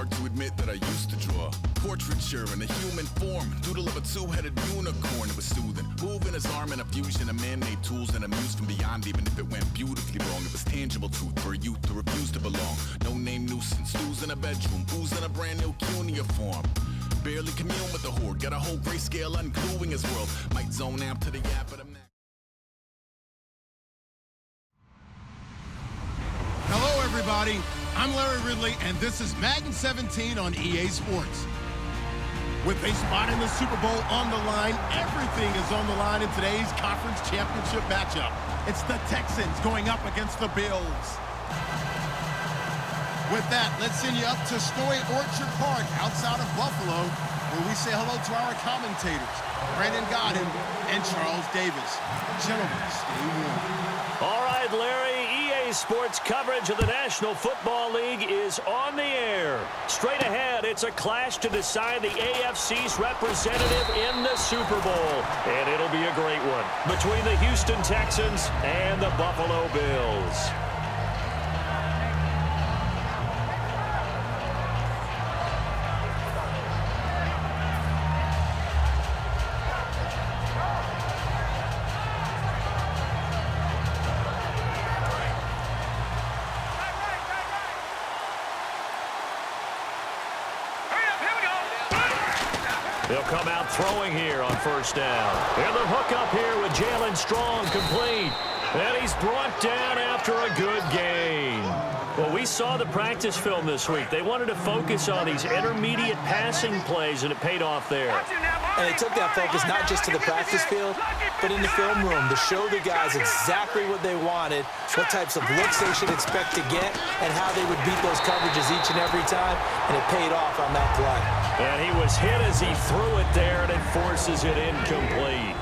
hard to admit that I used to draw portraiture in a human form, doodle of a two-headed unicorn. It was soothing, moving his arm in a fusion of man-made tools and a muse from beyond. Even if it went beautifully wrong, it was tangible truth for a youth to refuse to belong. No name nuisance, who's in a bedroom, who's in a brand new cuneiform. Barely commune with the horde, got a whole grayscale ungluing his world. Might zone out to the app, but I'm not. Hello, everybody. I'm Larry Ridley, and this is Madden 17 on EA Sports. With a spot in the Super Bowl on the line, everything is on the line in today's conference championship matchup. It's the Texans going up against the Bills. With that, let's send you up to Snowy Orchard Park outside of Buffalo, where we say hello to our commentators, Brandon Godden and Charles Davis. Gentlemen, stay warm. All right, Larry. EA Sports coverage of the National Football League is on the air. Straight ahead, it's a clash to decide the AFC's representative in the Super Bowl. And it'll be a great one between the Houston Texans and the Buffalo Bills. They'll come out throwing here on first down. And the hook up here with Jalen Strong complete. And he's brought down after a good gain. Well, we saw the practice film this week. They wanted to focus on these intermediate passing plays, and it paid off there. And they took that focus not just to the practice field, but in the film room to show the guys exactly what they wanted, what types of looks they should expect to get, and how they would beat those coverages each and every time, and it paid off on that play. And he was hit as he threw it there, and it forces it incomplete.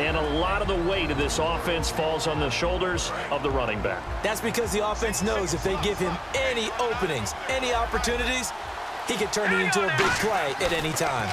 And a lot of the weight of this offense falls on the shoulders of the running back. That's because the offense knows if they give him any openings, any opportunities, he can turn it into a big play at any time.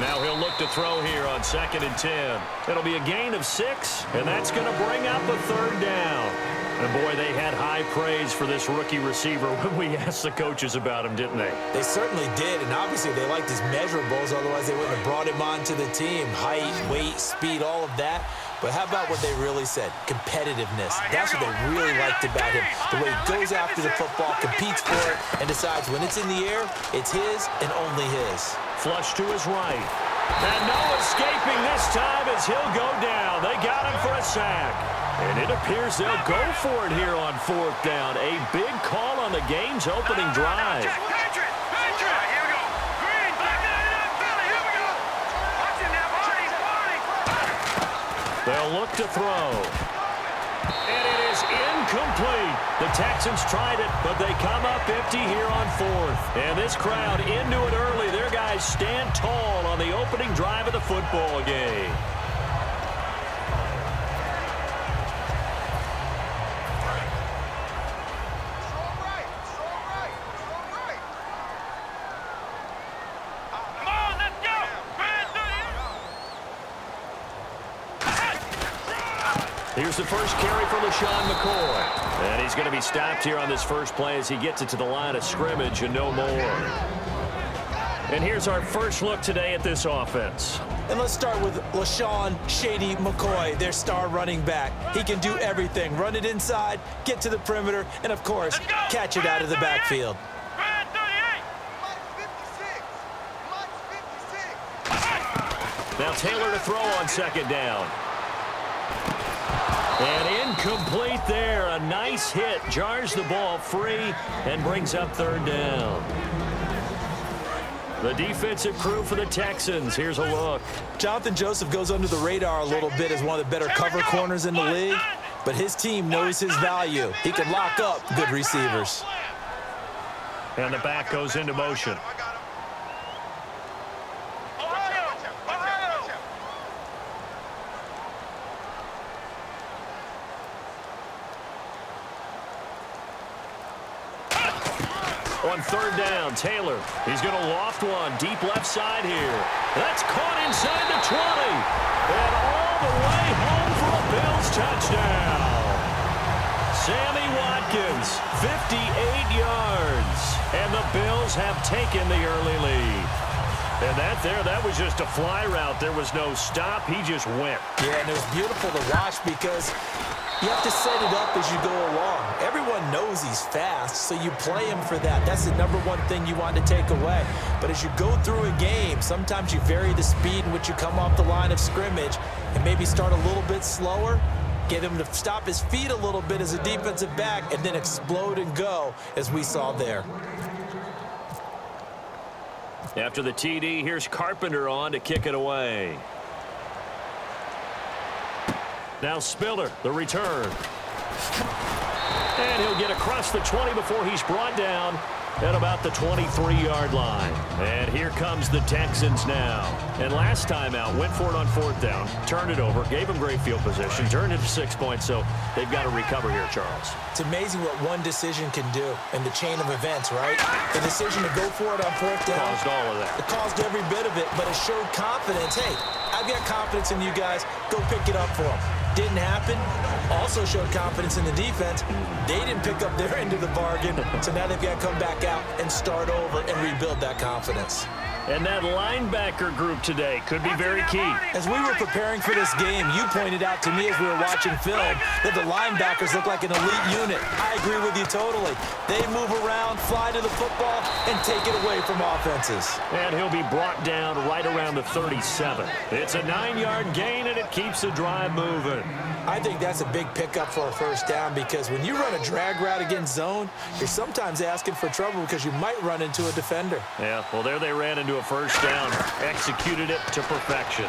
Now he'll look to throw here on 2nd and 10. It'll be a gain of 6, and that's going to bring up a 3rd down. And, boy, they had high praise for this rookie receiver when we asked the coaches about him, didn't they? They certainly did, and obviously they liked his measurables. Otherwise, they wouldn't have brought him onto the team. Height, weight, speed, all of that. But how about what they really said? Competitiveness. That's what they really liked about him. The way he goes after the football, competes for it, and decides when it's in the air, it's his and only his. Flush to his right. And no escaping this time as he'll go down. They got him for a sack. And it appears they'll go for it here on 4th down. A big call on the game's opening drive. They'll look to throw. And it is incomplete. The Texans tried it, but they come up empty here on 4th. And this crowd into it early. Their guys stand tall on the opening drive of the football game. Here's the first carry for LaShawn McCoy. And he's going to be stopped here on this first play as he gets it to the line of scrimmage and no more. And here's our first look today at this offense. And let's start with LaShawn Shady McCoy, their star running back. He can do everything. Run it inside, get to the perimeter, and, of course, catch it out of the backfield. Now Taylor to throw on 2nd down. And incomplete there. A nice hit. Jars the ball free and brings up 3rd down. The defensive crew for the Texans. Here's a look. Jonathan Joseph goes under the radar a little bit as one of the better cover corners in the league, but his team knows his value. He can lock up good receivers. And the back goes into motion. On 3rd down, Taylor. He's going to loft one deep left side here. That's caught inside the 20. And all the way home for a Bills touchdown. Sammy Watkins, 58 yards. And the Bills have taken the early lead. And that was just a fly route. There was no stop. He just went. Yeah, and it was beautiful to watch because you have to set it up as you go along. Everyone knows he's fast, so you play him for that. That's the number one thing you want to take away. But as you go through a game, sometimes you vary the speed in which you come off the line of scrimmage and maybe start a little bit slower, get him to stop his feet a little bit as a defensive back, and then explode and go, as we saw there. After the TD, here's Carpenter on to kick it away. Now Spiller, the return. And he'll get across the 20 before he's brought down at about the 23-yard line. And here comes the Texans now. And last time out, went for it on 4th down, turned it over, gave him great field position, turned it to 6 points, so they've got to recover here, Charles. It's amazing what one decision can do in the chain of events, right? The decision to go for it on 4th down. Caused all of that. It caused every bit of it, but it showed confidence. Hey, I've got confidence in you guys. Go pick it up for them. Didn't happen. Also showed confidence in the defense. They didn't pick up their end of the bargain, so now they've got to come back out and start over and rebuild that confidence. And that linebacker group today could be very key. As we were preparing for this game, you pointed out to me as we were watching film that the linebackers look like an elite unit. I agree with you totally. They move around, fly to the football, and take it away from offenses. And he'll be brought down right around the 37. It's a 9-yard gain, and it keeps the drive moving. I think that's a big pickup for a first down because when you run a drag route against zone, you're sometimes asking for trouble because you might run into a defender. Yeah, well, there they ran into a first down, executed it to perfection.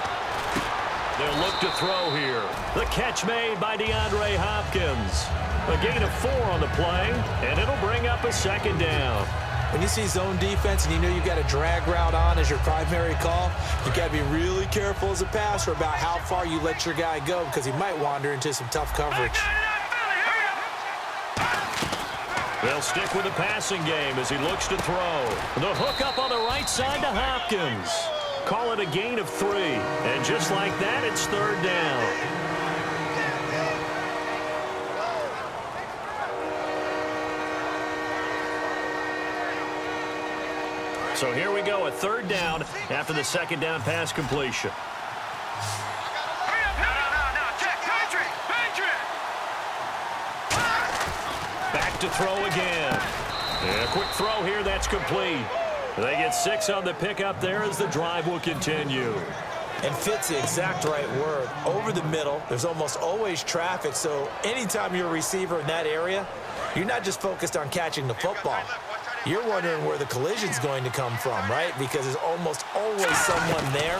They'll look to throw here. The catch made by DeAndre Hopkins. A gain of 4 on the play, and it'll bring up a 2nd down. When you see zone defense and you know you've got a drag route on as your primary call, you've got to be really careful as a passer about how far you let your guy go because he might wander into some tough coverage. They'll stick with the passing game as he looks to throw. The hook up on the right side to Hopkins. Call it a gain of 3. And just like that, it's 3rd down. So here we go, a 3rd down after the 2nd down pass completion. Back to throw again. And a quick throw here, that's complete. They get 6 on the pickup there as the drive will continue. And fit's the exact right word. Over the middle, there's almost always traffic, so anytime you're a receiver in that area, you're not just focused on catching the football. You're wondering where the collision's going to come from, right? Because there's almost always someone there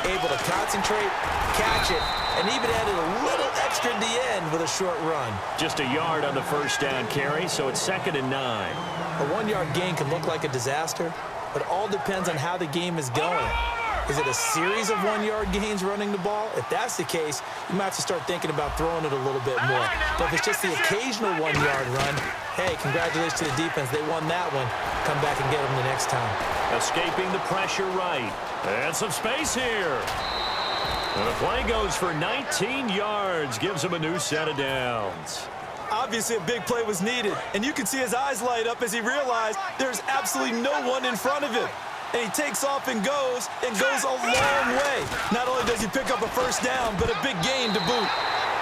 able to concentrate, catch it, and even added a little extra at the end with a short run. Just a yard on the first down carry, so it's 2nd and 9. A 1-yard gain can look like a disaster, but it all depends on how the game is going. Is it a series of 1-yard gains running the ball? If that's the case, you might have to start thinking about throwing it a little bit more. But if it's just the occasional 1-yard run, hey, congratulations to the defense. They won that one. Come back and get them the next time. Escaping the pressure right. And some space here. And the play goes for 19 yards. Gives him a new set of downs. Obviously, a big play was needed. And you can see his eyes light up as he realized there's absolutely no one in front of him. And he takes off and goes a long way. Not only does he pick up a first down, but a big gain to boot.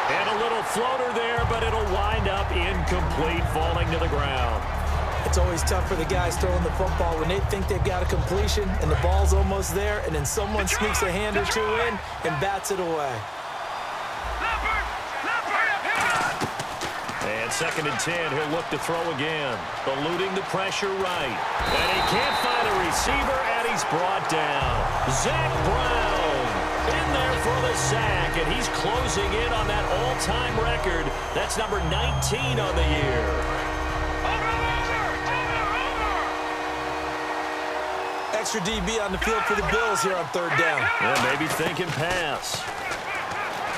And a little floater there, but it'll wind up incomplete, falling to the ground. It's always tough for the guys throwing the football when they think they've got a completion and the ball's almost there, and then someone sneaks a hand or 2 in and bats it away. And 2nd and 10, he'll look to throw again. Eluding the pressure right. And he can't find a receiver, and he's brought down. Zach Brown in there for the sack, and he's closing in on that all-time record. That's number 19 on the year. Extra DB on the field for the Bills here on 3rd down. Yeah, maybe thinking pass.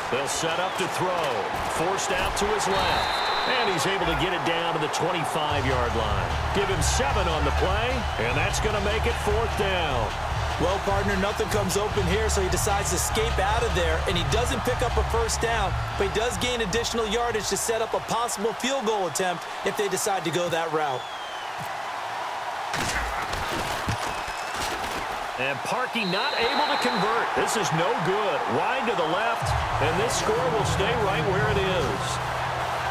They'll set up to throw. Forced out to his left. And he's able to get it down to the 25-yard line. Give him 7 on the play, and that's going to make it 4th down. Well, partner, nothing comes open here, so he decides to escape out of there, and he doesn't pick up a first down, but he does gain additional yardage to set up a possible field goal attempt if they decide to go that route. And Parkey not able to convert. This is no good. Wide to the left, and this score will stay right where it is.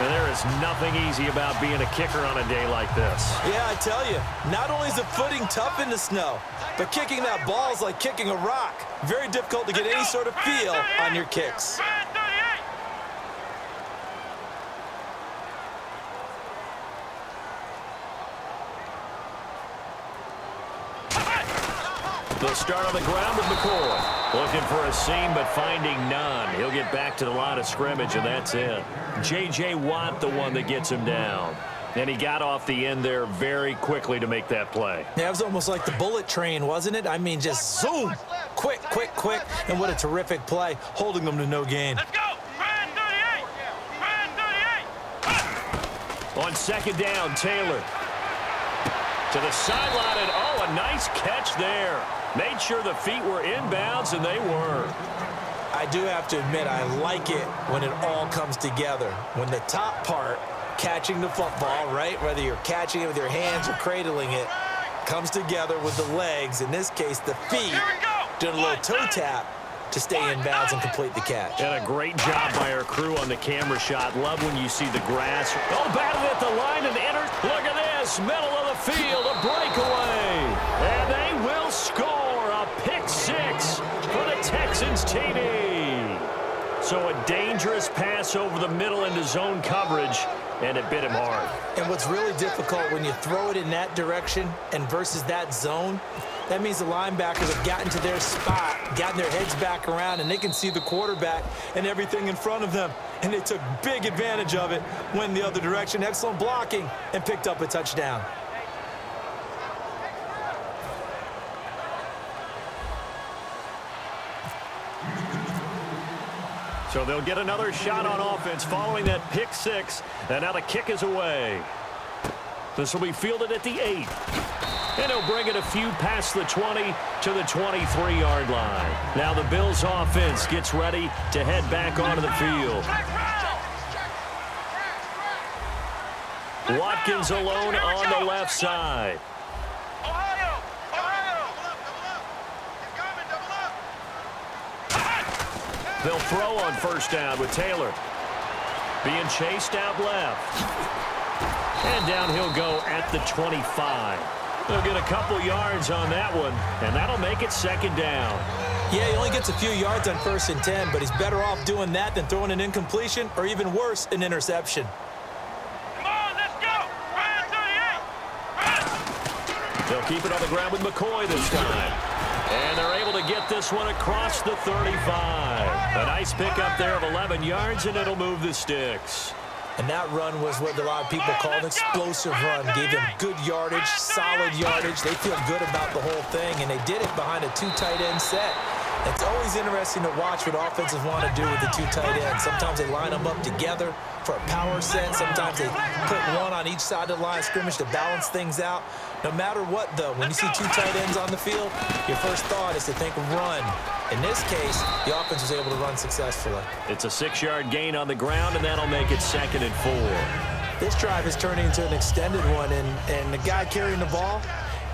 And there is nothing easy about being a kicker on a day like this. Yeah, I tell you, not only is the footing tough in the snow, but kicking that ball is like kicking a rock. Very difficult to get any sort of feel on your kicks. They'll start on the ground with McCoy. Looking for a seam, but finding none. He'll get back to the line of scrimmage, and that's it. J.J. Watt, the one that gets him down. And he got off the end there very quickly to make that play. Yeah, it was almost like the bullet train, wasn't it? I mean, just zoom. Quick, quick, quick. And what a terrific play, holding them to no gain. Let's go! Brand 38! Brand 38! On second down, Taylor. To the sideline, and oh, a nice catch there. Made sure the feet were inbounds, and they were. I do have to admit, I like it when it all comes together. When the top part, catching the football, right, whether you're catching it with your hands or cradling it, comes together with the legs, in this case, the feet, doing a little toe tap to stay in bounds and complete the catch. And a great job by our crew on the camera shot. Love when you see the grass. Oh, batted at the line and enters. Look at this, middle of the field, a breakaway. And they will score a pick six for the Texans TD. So a dangerous pass over the middle into zone coverage, and it bit him hard. And what's really difficult when you throw it in that direction and versus that zone, that means the linebackers have gotten to their spot, gotten their heads back around, and they can see the quarterback and everything in front of them. And they took big advantage of it, went the other direction, excellent blocking, and picked up a touchdown. So they'll get another shot on offense following that pick six, and now the kick is away. This will be fielded at the 8. And he'll bring it a few past the 20 to the 23-yard line. Now the Bills offense gets ready to head back onto the field. Watkins alone on the left side. They'll throw on first down with Taylor. Being chased out left. And down he'll go at the 25. They'll get a couple yards on that one, and that'll make it second down. Yeah, he only gets a few yards on 1st and 10, but he's better off doing that than throwing an incompletion or even worse, an interception. Come on, let's go! Brand 38! They'll keep it on the ground with McCoy this time. And they're able to get this one across the 35. A nice pickup there of 11 yards, and it'll move the sticks. And that run was what a lot of people call an explosive run. Gave them good yardage, solid yardage. They feel good about the whole thing, and they did it behind a 2 tight end set. It's always interesting to watch what offenses want to do with the 2 tight ends. Sometimes they line them up together for a power set. Sometimes they put one on each side of the line of scrimmage to balance things out. No matter what, though, when you see 2 tight ends on the field, your first thought is to think run. In this case, the offense was able to run successfully. It's a 6-yard gain on the ground, and that'll make it 2nd and 4. This drive is turning into an extended one, and the guy carrying the ball,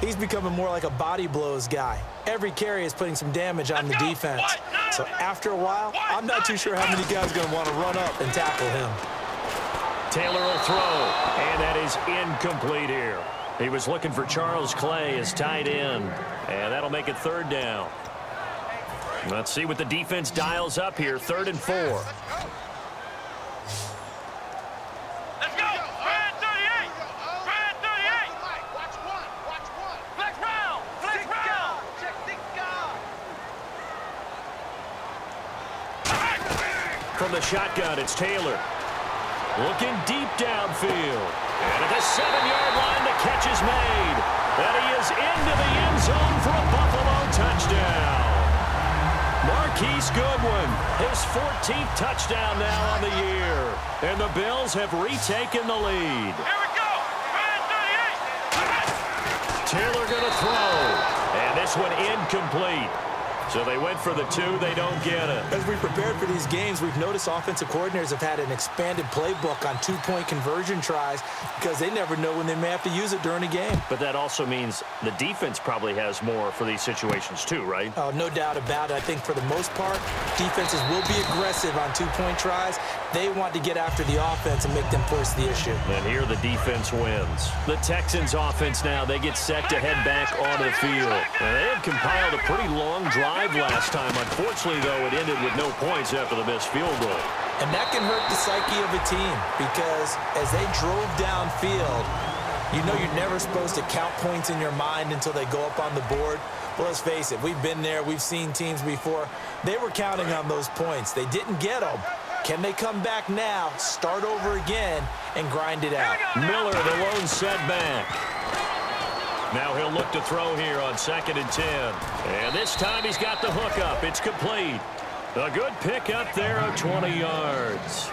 he's becoming more like a body blows guy. Every carry is putting some damage on the defense. So after a while, I'm not too sure how many guys are going to want to run up and tackle him. Taylor will throw, and that is incomplete here. He was looking for Charles Clay as tight end, and that'll make it 3rd down. Let's see what the defense dials up here, 3rd and 4. Let's go! Brand 38! Brand 38! Watch one! Watch one! Flex round! Flex round! Check the guard! From the shotgun, it's Taylor. Looking deep downfield. And at the 7-yard line, the catch is made. And he is into the end zone for a Buffalo touchdown. Marquise Goodwin, his 14th touchdown now on the year. And the Bills have retaken the lead. Here we go! Brand 38! Taylor going to throw. And this one incomplete. So they went for the 2. They don't get it. As we prepared for these games, we've noticed offensive coordinators have had an expanded playbook on 2-point conversion tries because they never know when they may have to use it during a game. But that also means the defense probably has more for these situations too, right? Oh, no doubt about it. I think for the most part, defenses will be aggressive on 2-point tries. They want to get after the offense and make them force the issue. And here the defense wins. The Texans offense now, they get set to head back onto the field. And they had compiled a pretty long drive last time. Unfortunately, though, it ended with no points after the missed field goal. And that can hurt the psyche of a team because as they drove downfield, you know you're never supposed to count points in your mind until they go up on the board. Well, let's face it, we've been there. We've seen teams before. They were counting on those points. They didn't get them. Can they come back now, start over again, and grind it out? Miller, the lone setback. Now he'll look to throw here on 2nd and 10. And this time he's got the hook up. It's complete. A good pick up there of 20 yards.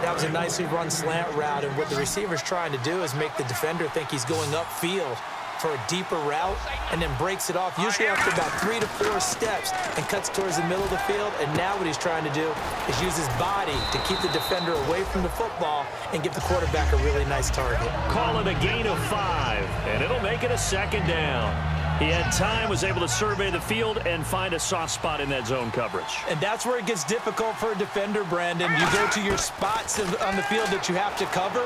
That was a nicely run slant route, and what the receiver's trying to do is make the defender think he's going upfield for a deeper route and then breaks it off, usually after about 3 to 4 steps, and cuts towards the middle of the field. And now what he's trying to do is use his body to keep the defender away from the football and give the quarterback a really nice target. Call it a gain of 5, and it'll make it a 2nd down. He had time, was able to survey the field and find a soft spot in that zone coverage. And that's where it gets difficult for a defender, Brandon. You go to your spots on the field that you have to cover,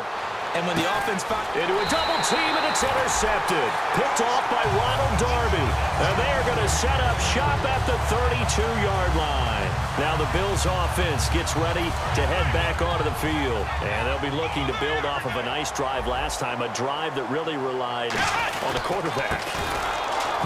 and when the offense into a double team, and it's intercepted. Picked off by Ronald Darby. And they are going to set up shop at the 32-yard line. Now the Bills offense gets ready to head back onto the field. And they'll be looking to build off of a nice drive last time, a drive that really relied on the quarterback.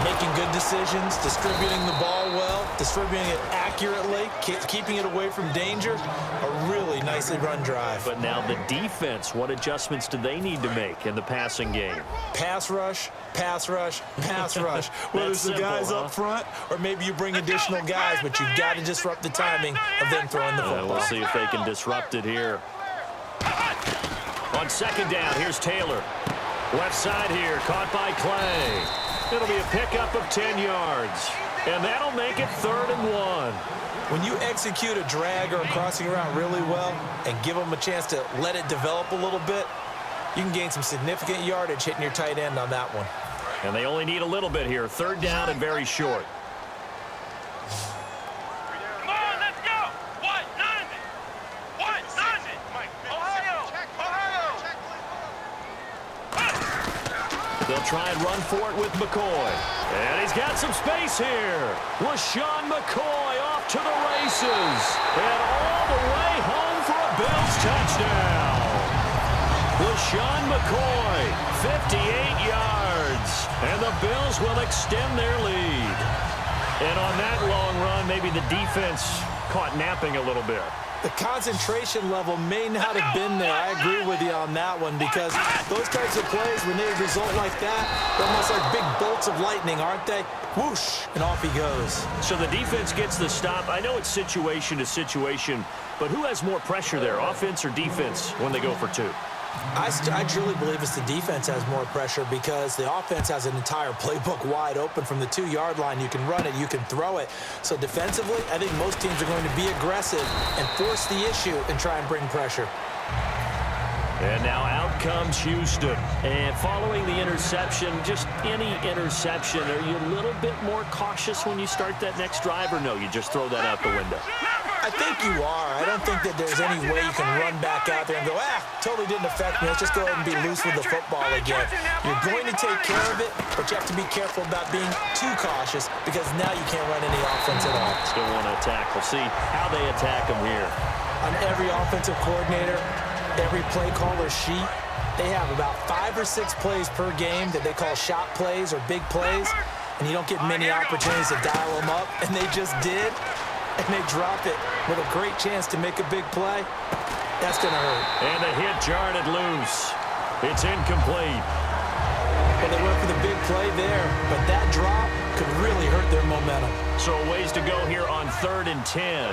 Making good decisions, distributing the ball well, distributing it accurately, keeping it away from danger. A really nicely run drive. But now the defense, what adjustments do they need to make in the passing game? Pass rush, pass rush, pass rush. Whether it's the guys up front or maybe you bring additional guys, but you've got to disrupt the timing of them throwing the football. We'll see if they can disrupt it here. On 2nd down, here's Taylor. Left side here, caught by Clay. It'll be a pickup of 10 yards. And that'll make it 3rd and 1. When you execute a drag or a crossing route really well and give them a chance to let it develop a little bit, you can gain some significant yardage hitting your tight end on that one. And they only need a little bit here. 3rd down and very short. Come on, let's go. What? None. Ohio. They'll try and run for it with McCoy. And he's got some space here. LaShawn McCoy off to the races. And all the way home for a Bills touchdown. LaShawn McCoy, 58 yards. And the Bills will extend their lead. And on that long run, maybe the defense caught napping a little bit. The concentration level may not have been there. I agree with you on that one because those types of plays, when they result like that, they're almost like big bolts of lightning, aren't they? Whoosh, and off he goes. So the defense gets the stop. I know it's situation to situation, but who has more pressure there, offense or defense, when they go for 2? I truly believe it's the defense has more pressure because the offense has an entire playbook wide open from the 2-yard line. You can run it, you can throw it. So defensively, I think most teams are going to be aggressive and force the issue and try and bring pressure. And now out comes Houston. And following the interception, just any interception, are you a little bit more cautious when you start that next drive, or no, you just throw that out the window? I think you are. I don't think that there's any way you can run back out there and go, totally didn't affect me. Let's just go ahead and be loose with the football again. You're going to take care of it, but you have to be careful about being too cautious because now you can't run any offense at all. Still want to attack. We'll see how they attack them here. On every offensive coordinator, every play caller sheet, they have about 5 or 6 plays per game that they call shot plays or big plays, and you don't get many opportunities to dial them up, and they just did. And they drop it with a great chance to make a big play. That's going to hurt. And the hit jarred it loose. It's incomplete. Well, they went for the big play there, but that drop could really hurt their momentum. So a ways to go here on 3rd and 10.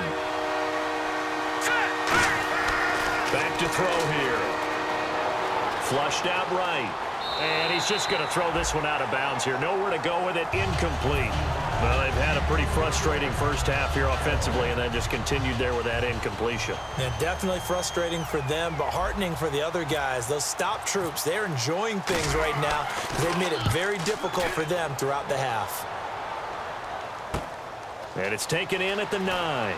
Back to throw here. Flushed out right. And he's just going to throw this one out of bounds here. Nowhere to go with it. Incomplete. Well, they've had a pretty frustrating first half here offensively, and then just continued there with that incompletion. Yeah, definitely frustrating for them, but heartening for the other guys. Those stop troops, they're enjoying things right now. They've made it very difficult for them throughout the half. And it's taken in at the 9.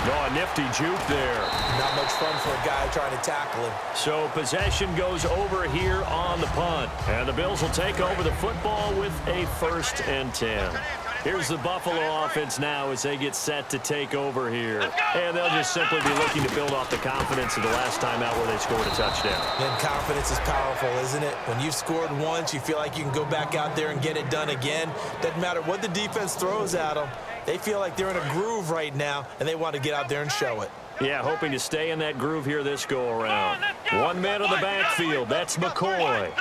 Oh, a nifty juke there. Not much fun for a guy trying to tackle him. So possession goes over here on the punt. And the Bills will take over the football with a 1st and 10. Here's the Buffalo offense now as they get set to take over here. And they'll just simply be looking to build off the confidence of the last time out where they scored a touchdown. And confidence is powerful, isn't it? When you've scored once, you feel like you can go back out there and get it done again. Doesn't matter what the defense throws at them. They feel like they're in a groove right now, and they want to get out there and show it. Yeah, hoping to stay in that groove here this go-around. 1 man in the backfield. That's McCoy.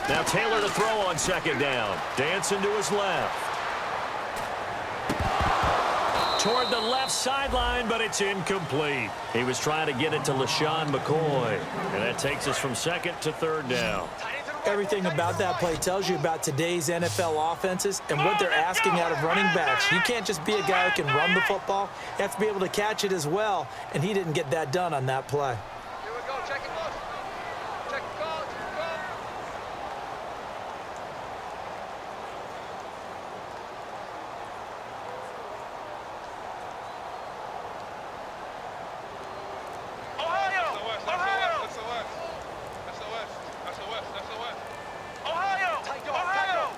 Now Taylor to throw on 2nd down. Dancing to his left. Toward the left sideline, but it's incomplete. He was trying to get it to LaShawn McCoy. And that takes us from 2nd to 3rd down. Everything about that play tells you about today's NFL offenses and what they're asking out of running backs. You can't just be a guy who can run the football. You have to be able to catch it as well, and he didn't get that done on that play. Here we go. Check it out. Check it out. Ohio! Ohio! That's the West. That's the West. That's the West. That's the West. Ohio! Ohio!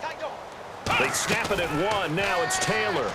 They snap it at 1. Now it's Taylor.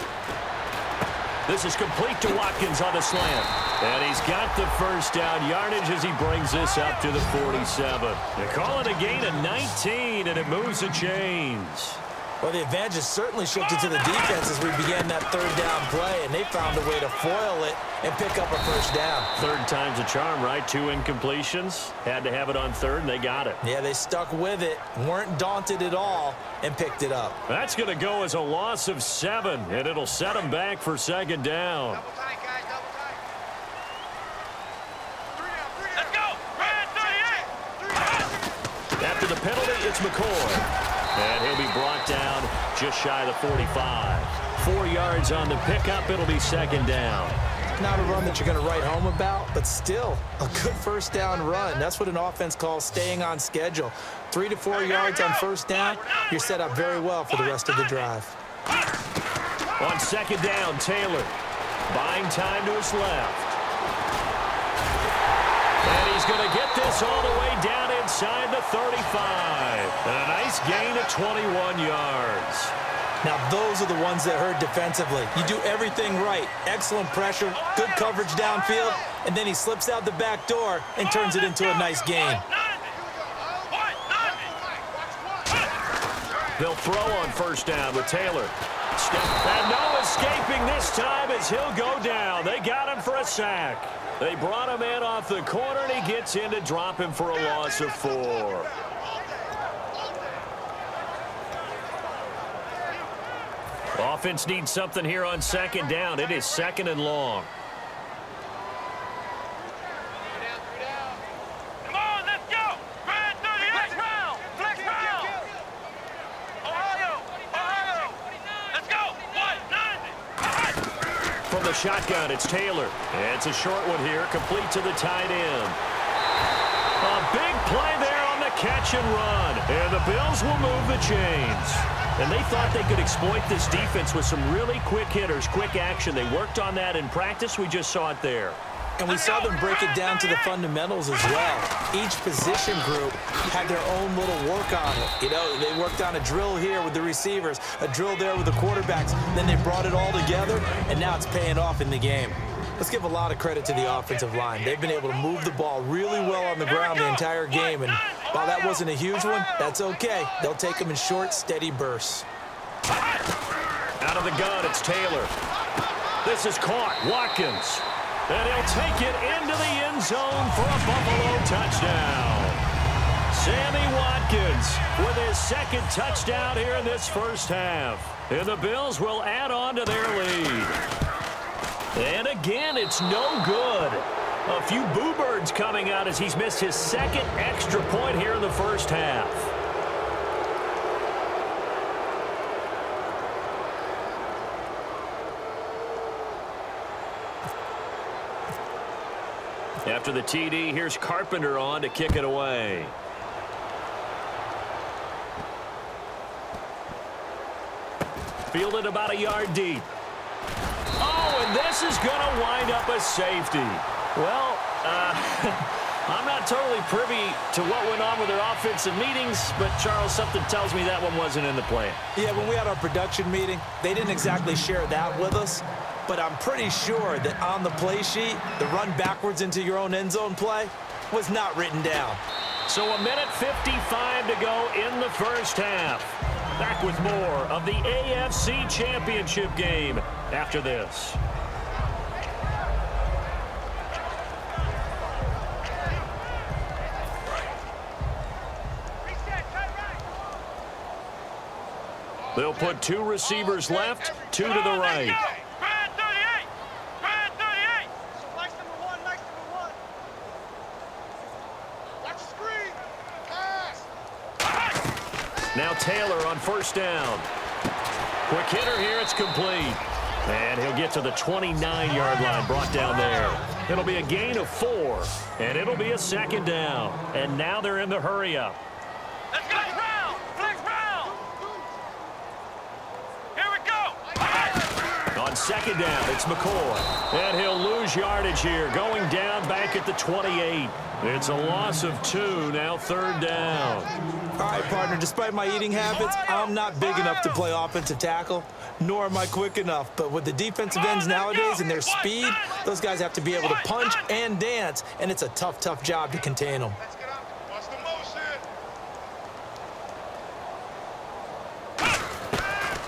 This is complete to Watkins on the slant. And he's got the 1st down yardage as he brings this up to the 47. They call it a gain of 19, and it moves the chains. Well, the advantage has certainly shifted to the defense as we began that 3rd down play, and they found a way to foil it and pick up a 1st down. 3rd time's a charm, right? 2 incompletions. Had to have it on 3rd, and they got it. Yeah, they stuck with it, weren't daunted at all, and picked it up. That's going to go as a loss of 7, and it'll set them back for 2nd down. Double tight, guys. Double tight. 3 down. Let's go. Red 38. 3 down. After the penalty, it's McCoy. And he'll be brought down just shy of the 45. 4 yards on the pickup. It'll be 2nd down. Not a run that you're going to write home about, but still a good 1st down run. That's what an offense calls staying on schedule. 3 to 4 yards on 1st down, you're set up very well for the rest of the drive. On 2nd down, Taylor buying time to his left. And he's going to get this all the way down inside the 35. And a nice gain of 21 yards. Now, those are the ones that hurt defensively. You do everything right. Excellent pressure, good coverage downfield, and then he slips out the back door and turns it into a nice gain. They'll throw on 1st down with Taylor. And no escaping this time as he'll go down. They got him for a sack. They brought him in off the corner, and he gets in to drop him for a loss of 4. Offense needs something here on 2nd down. It is 2nd and long. Come on, let's go. Red 38. Flex round. Flex round. Ohio. Ohio. Let's go. 190. From the shotgun, it's Taylor. It's a short one here, complete to the tight end. A big play there on the catch and run. And the Bills will move the chains. And they thought they could exploit this defense with some really quick hitters, quick action. They worked on that in practice. We just saw it there. And we saw them break it down to the fundamentals as well. Each position group had their own little work on it. You know, they worked on a drill here with the receivers, a drill there with the quarterbacks. Then they brought it all together, and now it's paying off in the game. Let's give a lot of credit to the offensive line. They've been able to move the ball really well on the ground the entire game. And while that wasn't a huge one, that's okay. They'll take them in short, steady bursts. Out of the gun, it's Taylor. This is caught. Watkins. And he'll take it into the end zone for a Buffalo touchdown. Sammy Watkins with his 2nd touchdown here in this first half. And the Bills will add on to their lead. And again, it's no good. A few boo birds coming out as he's missed his 2nd extra point here in the first half. After the TD, here's Carpenter on to kick it away. Fielded about a yard deep. Oh, and this is going to wind up a safety. Well, I'm not totally privy to what went on with their offensive meetings, but, Charles, something tells me that one wasn't in the plan. Yeah, when we had our production meeting, they didn't exactly share that with us, but I'm pretty sure that on the play sheet, the run backwards into your own end zone play was not written down. So a minute 55 to go in the first half. Back with more of the AFC Championship game after this. They'll put 2 receivers left, 2 to the right. Now Taylor on first down. Quick hitter here, it's complete. And he'll get to the 29-yard line, brought down there. It'll be a gain of 4, and it'll be a second down. And now they're in the hurry-up. Let's go! Flex round! Here we go! On second down, it's McCoy. And he'll lose yardage here, going down back at the 28. It's a loss of 2, now third down. All right, partner, despite my eating habits, I'm not big enough to play offensive tackle, nor am I quick enough. But with the defensive ends nowadays and their speed, those guys have to be able to punch and dance, and it's a tough, tough job to contain them. Watch the motion.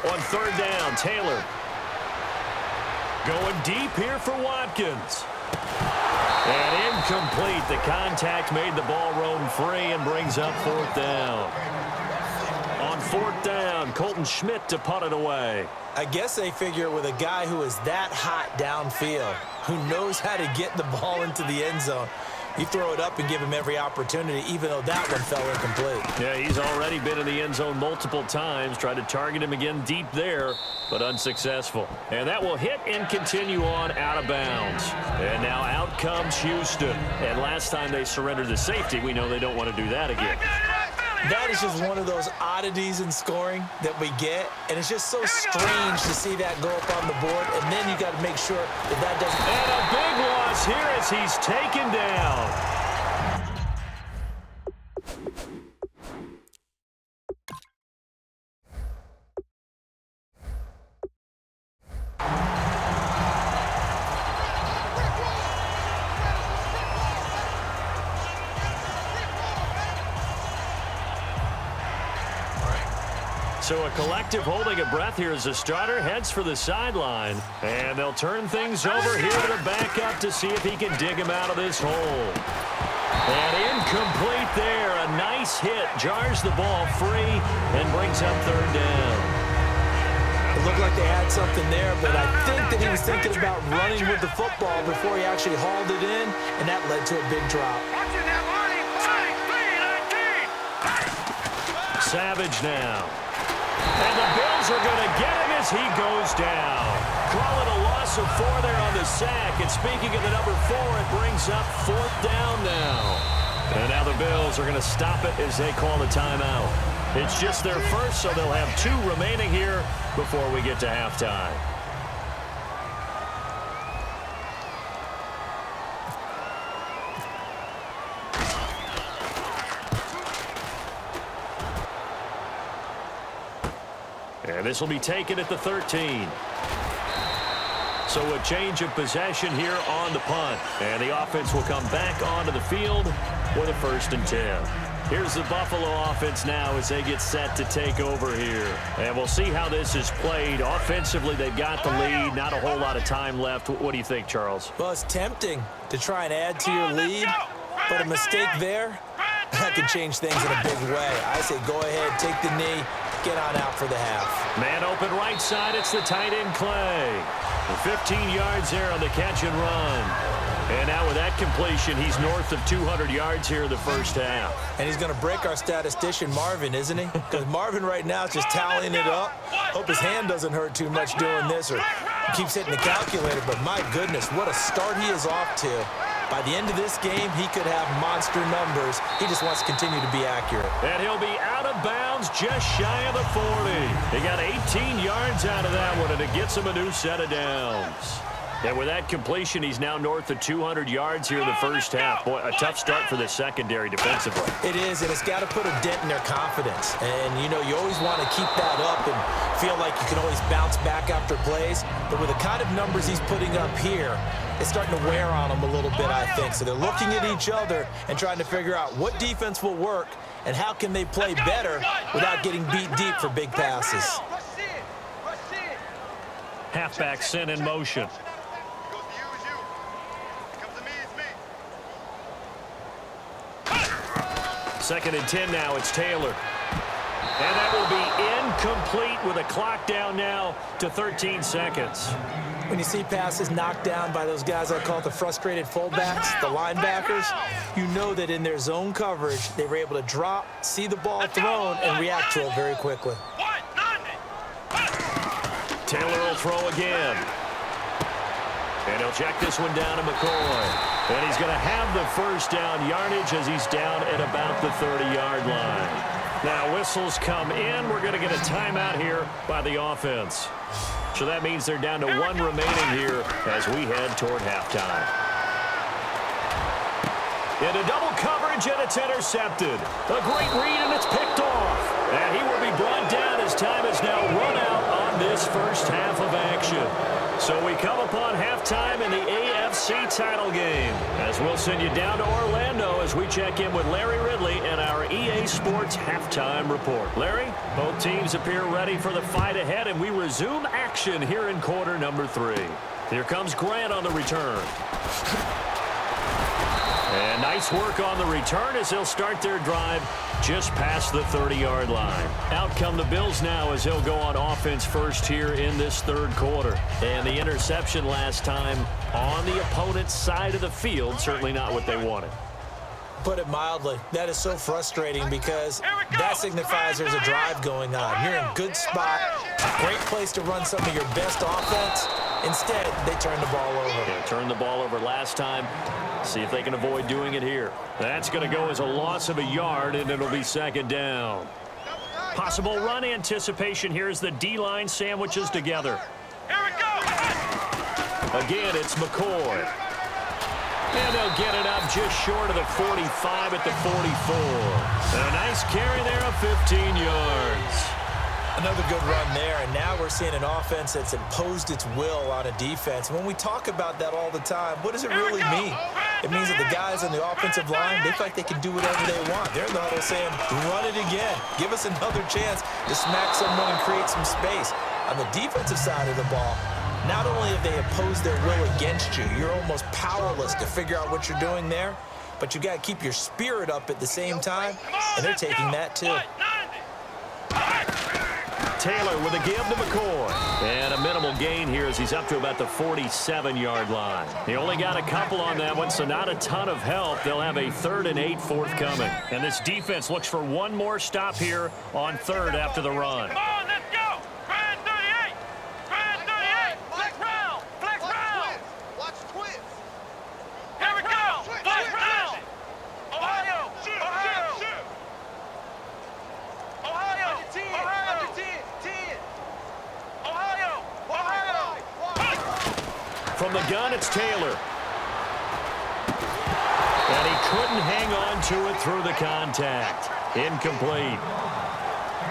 On third down, Taylor. Going deep here for Watkins. And incomplete. The contact made the ball roam free and brings up fourth down. On fourth down, Colton Schmidt to punt it away. I guess they figure with a guy who is that hot downfield, who knows how to get the ball into the end zone, you throw it up and give him every opportunity, even though that one fell incomplete. Yeah, he's already been in the end zone multiple times. Tried to target him again deep there, but unsuccessful. And that will hit and continue on out of bounds. And now out comes Houston. And last time they surrendered the safety, we know they don't want to do that again. That is just one of those oddities in scoring that we get, and it's just so strange to see that go up on the board, and then you got to make sure that that doesn't... And a big loss here as he's taken down. So a collective holding a breath here as the starter heads for the sideline. And they'll turn things over here to the backup to see if he can dig him out of this hole. And incomplete there. A nice hit. Jars the ball free and brings up third down. It looked like they had something there, but I think that he was thinking about running with the football before he actually hauled it in, and that led to a big drop. Savage now. And the Bills are going to get him as he goes down. Call it a loss of 4 there on the sack. And speaking of the number 4, it brings up fourth down now. And now the Bills are going to stop it as they call the timeout. It's just their first, so they'll have 2 remaining here before we get to halftime. And this will be taken at the 13. So a change of possession here on the punt. And the offense will come back onto the field with a 1st and 10. Here's the Buffalo offense now as they get set to take over here. And we'll see how this is played. Offensively, they've got the lead. Not a whole lot of time left. What do you think, Charles? Well, it's tempting to try and add to your lead, but a mistake there, that can change things in a big way. I say go ahead, take the knee, get on out for the half. Man open right side, it's the tight end Clay. 15 yards there on the catch and run. And now with that completion, he's north of 200 yards here in the first half. And he's going to break our statistician Marvin, isn't he? Because Marvin right now is just tallying it up. Hope his hand doesn't hurt too much doing this, or he keeps hitting the calculator. But my goodness, what a start he is off to. By the end of this game, he could have monster numbers. He just wants to continue to be accurate. And he'll be out of bounds just shy of the 40. He got 18 yards out of that one, and it gets him a new set of downs. And with that completion, he's now north of 200 yards here in the first half. Boy, a tough start for the secondary defensively. It is, and it's got to put a dent in their confidence. And, you know, you always want to keep that up and feel like you can always bounce back after plays. But with the kind of numbers he's putting up here, it's starting to wear on them a little bit, I think. So they're looking at each other and trying to figure out what defense will work and how can they play better without getting beat deep for big passes. Halfback sent in motion. Second and 10 now. It's Taylor. And that will be incomplete with a clock down now to 13 seconds. When you see passes knocked down by those guys I call the frustrated fullbacks, the linebackers, you know that in their zone coverage, they were able to drop, see the ball thrown, and react to it very quickly. Taylor will throw again. And he'll check this one down to McCoy. And he's going to have the first down yardage as he's down at about the 30-yard line. Now whistles come in. We're going to get a timeout here by the offense. So that means they're down to one remaining here as we head toward halftime. Into double coverage, and it's intercepted. A great read, and it's picked off. And he will be brought down as time is now run out on this first half of action. So we come upon halftime in the AFC title game, as we'll send you down to Orlando as we check in with Larry Ridley and our EA Sports halftime report. Larry, both teams appear ready for the fight ahead, and we resume action here in quarter number 3. Here comes Grant on the return. And nice work on the return as they'll start their drive just past the 30-yard line. Out come the Bills now as he'll go on offense first here in this third quarter. And the interception last time on the opponent's side of the field, certainly not what they wanted. Put it mildly, that is so frustrating because that signifies there's a drive going on. You're in a good spot, great place to run some of your best offense. Instead, they turn the ball over. Yeah, turned the ball over last time. See if they can avoid doing it here. That's going to go as a loss of a yard, and it'll be second down. Possible run anticipation here as the D-line sandwiches together. Here we go. Again, it's McCoy. And they'll get it up just short of the 45 at the 44. And a nice carry there of 15 yards. Another good run there, and now we're seeing an offense that's imposed its will on a defense. When we talk about that all the time, what does it really mean? It means that the guys on the offensive line, they feel like they can do whatever they want. They're in the huddle saying, run it again. Give us another chance to smack someone and create some space. On the defensive side of the ball, not only have they imposed their will against you, you're almost powerless to figure out what you're doing there, but you got to keep your spirit up at the same time, and they're taking that too. Taylor with a give to McCoy. And a minimal gain here as he's up to about the 47-yard line. He only got a couple on that one, so not a ton of help. They'll have a 3rd and 8 forthcoming. And this defense looks for one more stop here on 3rd after the run. Come on, let's go. Grand 38. Grand 38. Flex round. Flex round. Watch twins. Here we go. Flex round. Ohio. Ohio. Ohio. Under 10. Ohio. Under 10. 10. Ohio. Ohio. From the gun, it's Taylor. And he couldn't hang on to it through the contact. Incomplete.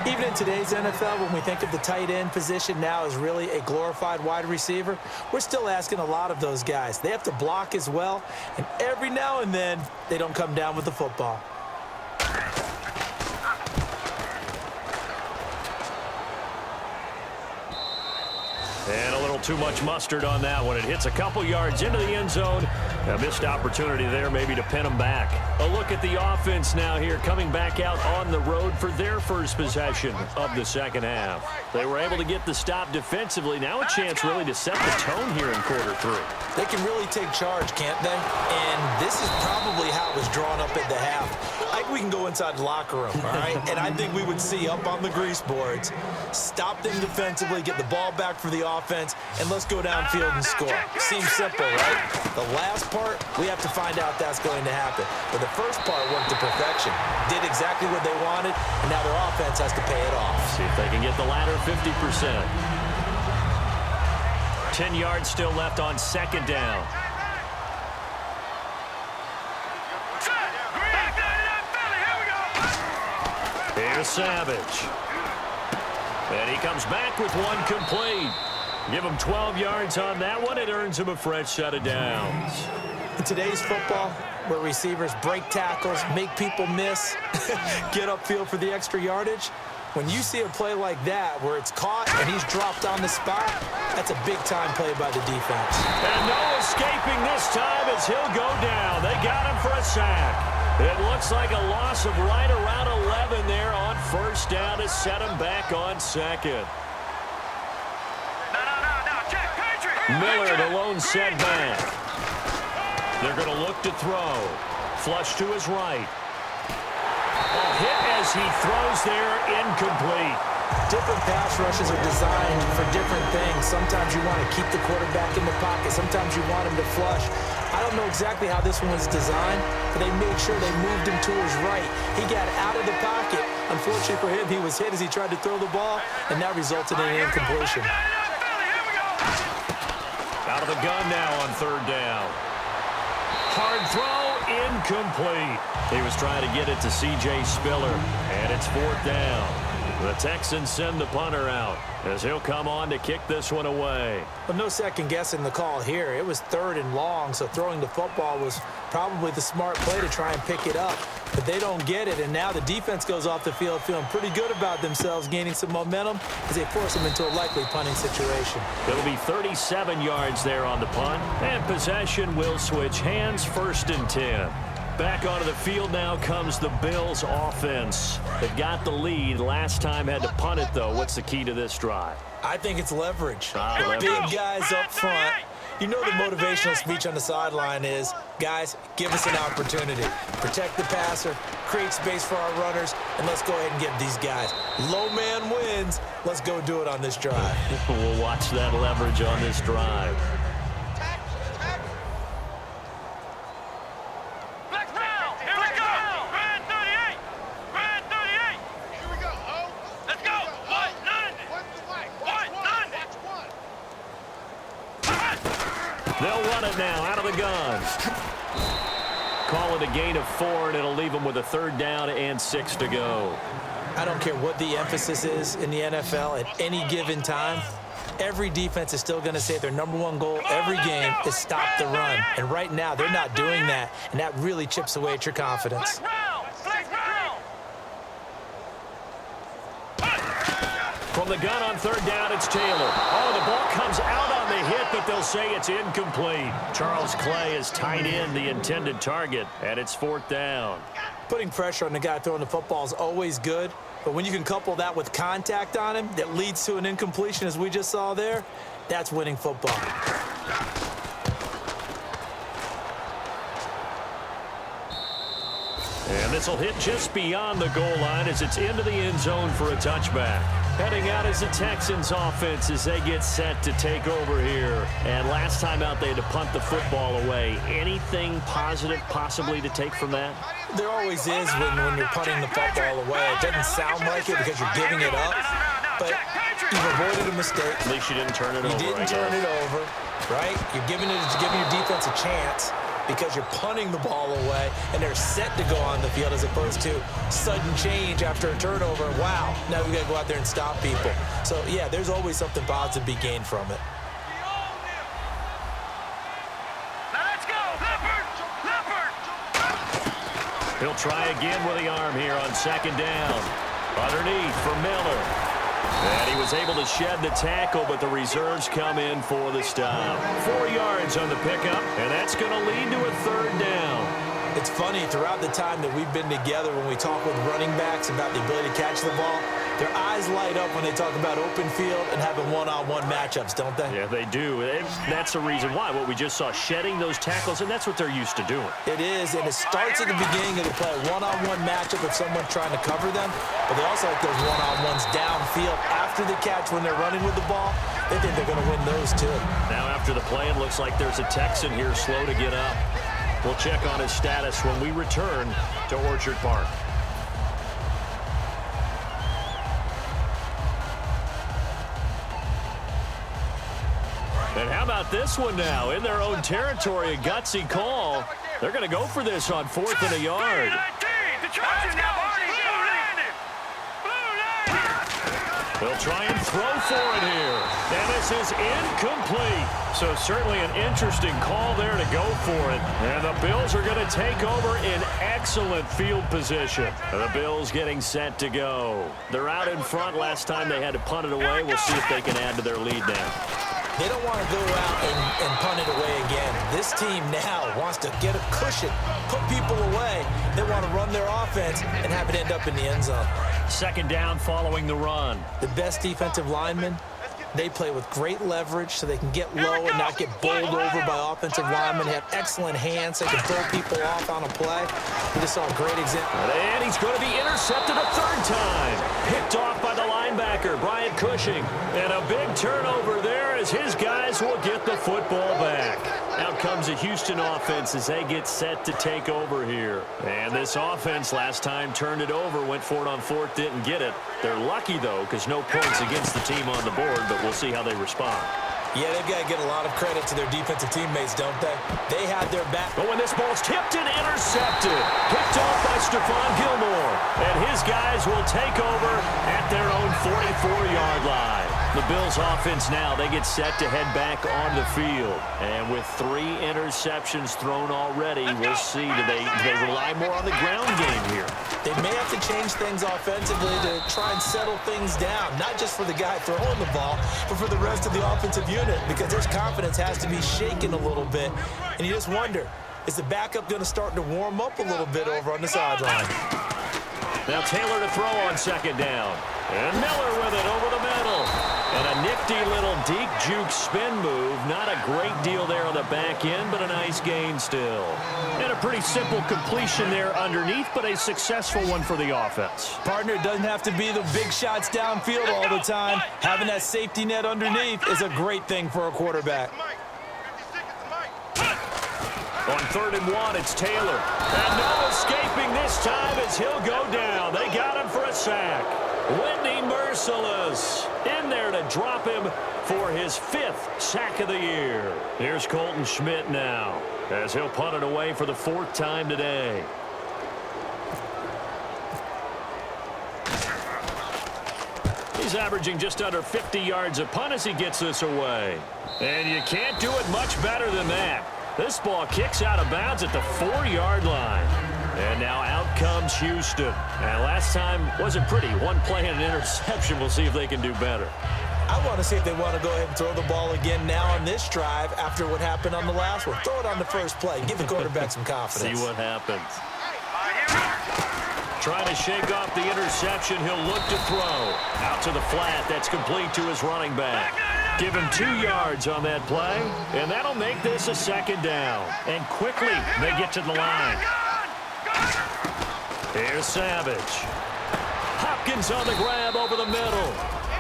Even in today's NFL, when we think of the tight end position now as really a glorified wide receiver, we're still asking a lot of those guys. They have to block as well, and every now and then, they don't come down with the football. And a little too much mustard on that one. It hits a couple yards into the end zone. A missed opportunity there maybe to pin them back. A look at the offense now here coming back out on the road for their first possession of the second half. They were able to get the stop defensively. Now a chance really to set the tone here in quarter 3. They can really take charge, can't they? And this is probably how it was drawn up at the half. I think we can go inside the locker room, all right? And I think we would see up on the grease boards, stop them defensively, get the ball back for the offense, and let's go downfield and score. Seems simple, right? The last part, we have to find out that's going to happen. But the first part worked to perfection. Did exactly what they wanted, and now their offense has to pay it off. See if they can get the latter 50%. 10 yards still left on second down. Here's Savage. And he comes back with one complete. Give him 12 yards on that one. It earns him a fresh set of downs. In today's football, where receivers break tackles, make people miss, get upfield for the extra yardage, when you see a play like that where it's caught and he's dropped on the spot, that's a big-time play by the defense. And no escaping this time as he'll go down. They got him for a sack. It looks like a loss of right around 11 there on first down to set him back on second. Miller, the lone setback. They're going to look to throw. Flush to his right. Hit as he throws there, incomplete. Different pass rushes are designed for different things. Sometimes you want to keep the quarterback in the pocket. Sometimes you want him to flush. I don't know exactly how this one was designed, but they made sure they moved him to his right. He got out of the pocket. Unfortunately for him, he was hit as he tried to throw the ball, and that resulted in an incompletion. Out of the gun now on third down. Hard throw, incomplete. He was trying to get it to C.J. Spiller, and it's fourth down. The Texans send the punter out as he'll come on to kick this one away. But no second guessing the call here. It was third and long, so throwing the football was probably the smart play to try and pick it up. But they don't get it, and now the defense goes off the field feeling pretty good about themselves, gaining some momentum as they force them into a likely punting situation. It'll be 37 yards there on the punt, and possession will switch hands, first and 10. Back onto the field now comes the Bills offense. They've got the lead. Last time had to punt it, though. What's the key to this drive? I think it's leverage. Leverage. Big guys up front. You know the motivational speech on the sideline is, guys, give us an opportunity. Protect the passer, create space for our runners, and let's go ahead and get these guys. Low man wins. Let's go do it on this drive. We'll watch that leverage on this drive. They'll run it now out of the gun. Call it a gain of 4, and it'll leave them with a third down and 6 to go. I don't care what the emphasis is in the NFL at any given time. Every defense is still going to say their number one goal every game is stop the run. And right now, they're not doing that, and that really chips away at your confidence. From the gun on third down, it's Taylor. Oh, the ball comes out on the hit, but they'll say it's incomplete. Charles Clay is tight in the intended target, and it's fourth down. Putting pressure on the guy throwing the football is always good, but when you can couple that with contact on him that leads to an incompletion, as we just saw there, that's winning football. And this will hit just beyond the goal line as it's into the end zone for a touchback. Heading out is the Texans offense as they get set to take over here. And last time out, they had to punt the football away. Anything positive possibly to take from that? There always is when you're punting the football away. It doesn't sound like it because you're giving it up, but you've avoided a mistake. At least you didn't turn it over. You didn't turn it over, right? You're giving your defense a chance because you're punting the ball away, and they're set to go on the field as opposed to sudden change after a turnover. Wow, now we got to go out there and stop people. So, yeah, there's always something positive to be gained from it. Let's go, Leopard! He'll try again with the arm here on second down. Underneath for Miller. And he was able to shed the tackle, but the reserves come in for the stop. 4 yards on the pickup, and that's going to lead to a third down. It's funny, throughout the time that we've been together, when we talk with running backs about the ability to catch the ball, their eyes light up when they talk about open field and having one-on-one matchups, don't they? Yeah, they do. And that's the reason why. What we just saw, shedding those tackles, and that's what they're used to doing. It is, and it starts at the beginning of the play, one-on-one matchup if someone's trying to cover them, but they also like those one-on-ones downfield after after the catch when they're running with the ball, they think they're going to win those too. Now after the play, it looks like there's a Texan here slow to get up. We'll check on his status when we return to Orchard Park. And how about this one now? In their own territory, a gutsy call. They're going to go for this on 4th and a yard. They'll try and throw for it here. And this is incomplete. So certainly an interesting call there to go for it. And the Bills are going to take over in excellent field position. The Bills getting set to go. They're out in front. Last time they had to punt it away. We'll see if they can add to their lead now. They don't want to go out and punt it away again. This team now wants to get a cushion, put people away. They want to run their offense and have it end up in the end zone. 2nd down following the run. The best defensive linemen, they play with great leverage so they can get low and not get bowled over by offensive linemen. They have excellent hands. They can throw people off on a play. We just saw a great example. And he's going to be intercepted a 3rd time. Picked off by the linebacker, Bryant Cushing. And a big turnover there as his guys will get the football back. Out comes the Houston offense as they get set to take over here. And this offense last time turned it over, went for it on 4th, didn't get it. They're lucky, though, because no points against the team on the board, but we'll see how they respond. Yeah, they've got to get a lot of credit to their defensive teammates, don't they? They had their back. But when this ball's tipped and intercepted, picked off by Stephon Gilmore, and his guys will take over at their own 44-yard line. The Bills offense now, they get set to head back on the field. And with 3 interceptions thrown already, we'll see, do they rely more on the ground game here? They may have to change things offensively to try and settle things down, not just for the guy throwing the ball, but for the rest of the offensive unit, because their confidence has to be shaken a little bit. And you just wonder, is the backup going to start to warm up a little bit over on the sideline? Now Taylor to throw on 2nd down. And Miller with it over the middle. And a nifty little deep juke spin move. Not a great deal there on the back end, but a nice gain still. And a pretty simple completion there underneath, but a successful one for the offense. Partner, it doesn't have to be the big shots downfield all the time. Having that safety net underneath is a great thing for a quarterback. On 3rd and 1, it's Taylor. And no escaping this time as he'll go down. They got him for a sack. Whitney Merciless in there to drop him for his 5th sack of the year. Here's Colton Schmidt now as he'll punt it away for the 4th time today. He's averaging just under 50 yards a punt as he gets this away. And you can't do it much better than that. This ball kicks out of bounds at the 4-yard line. And now out comes Houston. And last time wasn't pretty. One play and an interception. We'll see if they can do better. I want to see if they want to go ahead and throw the ball again now on this drive after what happened on the last one. Throw it on the first play. Give the quarterback some confidence. See what happens. Trying to shake off the interception. He'll look to throw. Out to the flat. That's complete to his running back. Give him 2 yards on that play. And that'll make this a 2nd down. And quickly they get to the line. Here's Savage. Hopkins on the grab over the middle.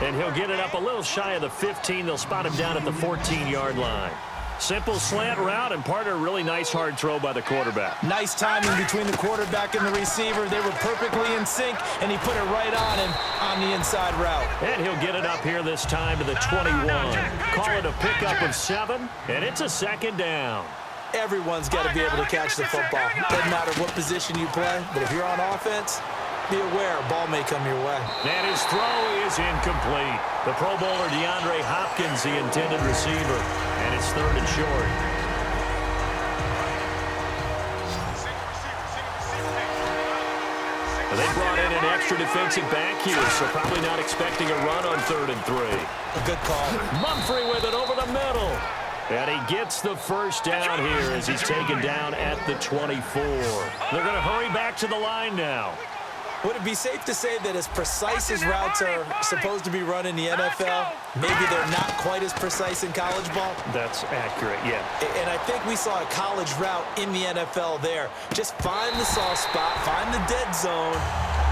And he'll get it up a little shy of the 15. They'll spot him down at the 14-yard line. Simple slant route, and partner, really nice hard throw by the quarterback. Nice timing between the quarterback and the receiver. They were perfectly in sync, and he put it right on him on the inside route. And he'll get it up here this time to the 21. Call it a pickup of 7, and it's a 2nd down. Everyone's got to be able to catch the football. Doesn't matter what position you play, but if you're on offense, be aware a ball may come your way. And his throw is incomplete. The Pro Bowler DeAndre Hopkins, the intended receiver, and it's 3rd and short. They brought in an extra defensive back here, so probably not expecting a run on 3rd and 3. A good call. Mumphrey with it over the middle. And he gets the 1st down here as he's taken down at the 24. They're going to hurry back to the line now. Would it be safe to say that as precise as routes are supposed to be run in the NFL, maybe they're not quite as precise in college ball? That's accurate, yeah. And I think we saw a college route in the NFL there. Just find the soft spot, find the dead zone,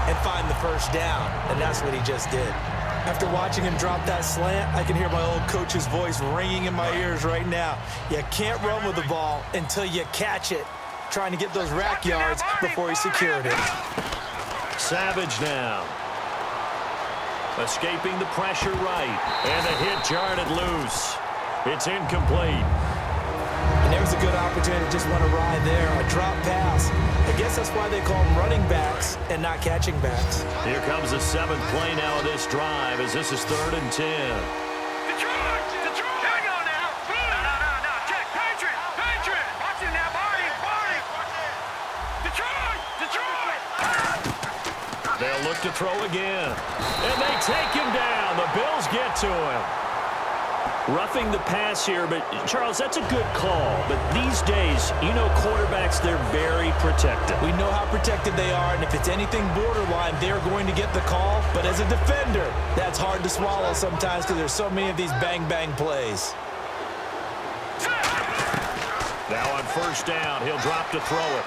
and find the 1st down. And that's what he just did. After watching him drop that slant, I can hear my old coach's voice ringing in my ears right now. You can't run with the ball until you catch it. Trying to get those rack yards before he secured it. Savage now. Escaping the pressure right. And the hit jarred it loose. It's incomplete. And there's a good opportunity to just want to ride there. A drop pass. I guess that's why they call them running backs and not catching backs. Here comes the 7th play now of this drive as this is 3rd and 10. Detroit! Detroit! Here we go now. No. Check. Patriot! Watch it now, Barney! Detroit! They'll look to throw again. And they take him down. The Bills get to him. Roughing the pass here, but Charles, that's a good call. But these days, you know quarterbacks, they're very protected. We know how protected they are, and if it's anything borderline, they're going to get the call. But as a defender, that's hard to swallow sometimes because there's so many of these bang-bang plays. Now on 1st down, he'll drop to throw it.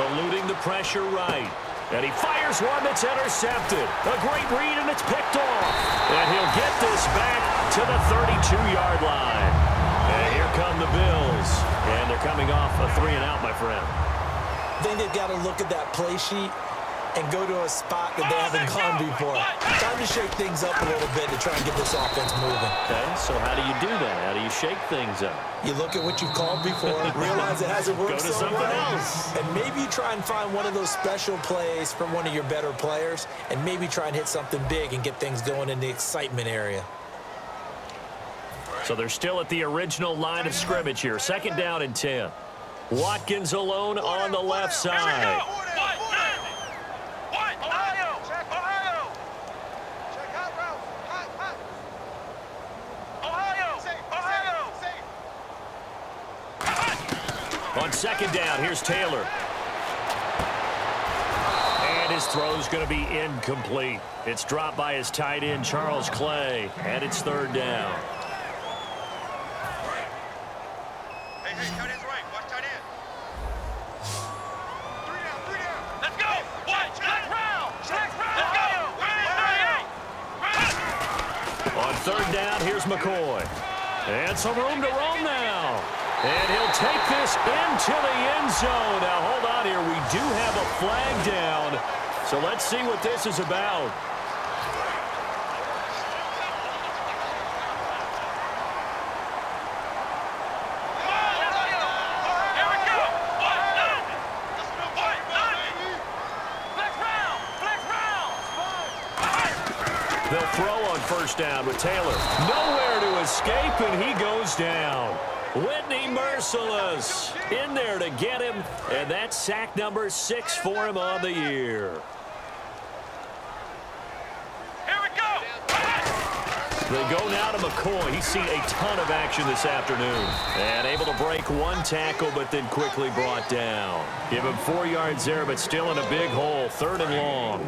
Eluding the pressure right. And he fires one that's intercepted. A great read, and it's picked off. And he'll get this back to the 32-yard line. And here come the Bills. And they're coming off a 3-and-out, my friend. I think they've got to look at that play sheet and go to a spot that they haven't gone before. Time to shake things up a little bit to try and get this offense moving. Okay, so how do you do that? How do you shake things up? You look at what you've called before, realize it hasn't worked Go to something else. and maybe you try and find one of those special plays from one of your better players, and maybe try and hit something big and get things going in the excitement area. So they're still at the original line of scrimmage here. 2nd down and 10. Watkins alone on the left side. On 2nd down, here's Taylor. And his throw's going to be incomplete. It's dropped by his tight end, Charles Clay, and it's 3rd down. Hey, tight end's right. Watch tight end. 3 down. Let's go. Watch. Let's round. Let's go. On 3rd down, here's McCoy. And some room to roam now. And he'll take this into the end zone. Now, hold on here. We do have a flag down. So let's see what this is about. Here we go. Flex round. They'll throw on 1st down with Taylor. Nowhere to escape, and he goes down. Whitney merciless in there to get him, and that's sack number 6 for him on the year. Here we go. They go now to McCoy. He's seen a ton of action this afternoon. And able to break one tackle, but then quickly brought down. Give him 4 yards there, but still in a big hole. 3rd and long.